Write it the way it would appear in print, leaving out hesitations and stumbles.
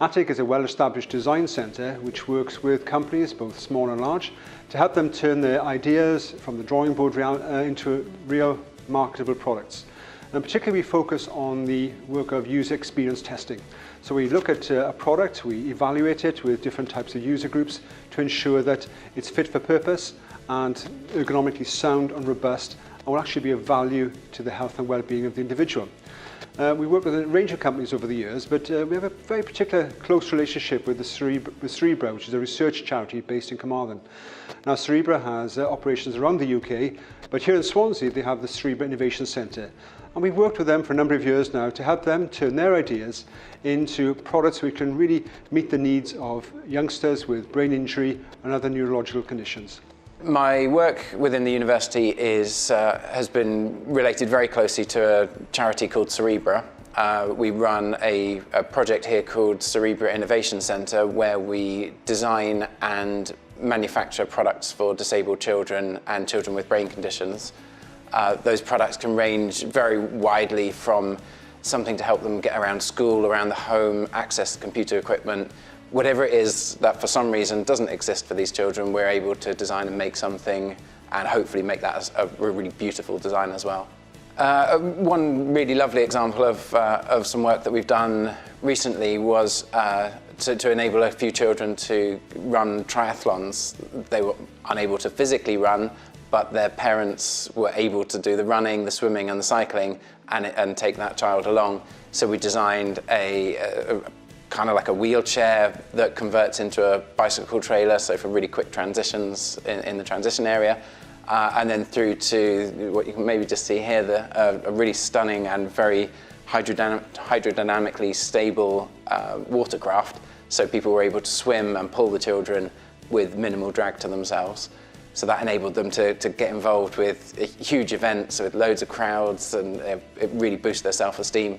ATiC is a well-established design centre which works with companies, both small and large, to help them turn their ideas from the drawing board into real marketable products. And particularly we focus on the work of user experience testing. So we look at a product, we evaluate it with different types of user groups to ensure that it's fit for purpose and ergonomically sound and robust and will actually be of value to the health and well-being of the individual. We work with a range of companies over the years, but we have a very particular close relationship with Cerebra, which is a research charity based in Carmarthen. Now, Cerebra has operations around the UK, but here in Swansea they have the Cerebra Innovation Centre. And we've worked with them for a number of years now to help them turn their ideas into products which can really meet the needs of youngsters with brain injury and other neurological conditions. My work within the university has been related very closely to a charity called Cerebra. We run a project here called Cerebra Innovation Centre, where we design and manufacture products for disabled children and children with brain conditions. Those products can range very widely from something to help them get around school, around the home, access computer equipment. Whatever it is that for some reason doesn't exist for these children, we're able to design and make something and hopefully make that a really beautiful design as well. One really lovely example of some work that we've done recently was to enable a few children to run triathlons. They were unable to physically run, but their parents were able to do the running, the swimming and the cycling and take that child along. So we designed a kind of like a wheelchair that converts into a bicycle trailer, so for really quick transitions in the transition area. And then through to what you can maybe just see here, a really stunning and very hydrodynamically stable watercraft. So people were able to swim and pull the children with minimal drag to themselves. So that enabled them to get involved with huge events with loads of crowds, and it really boosted their self-esteem.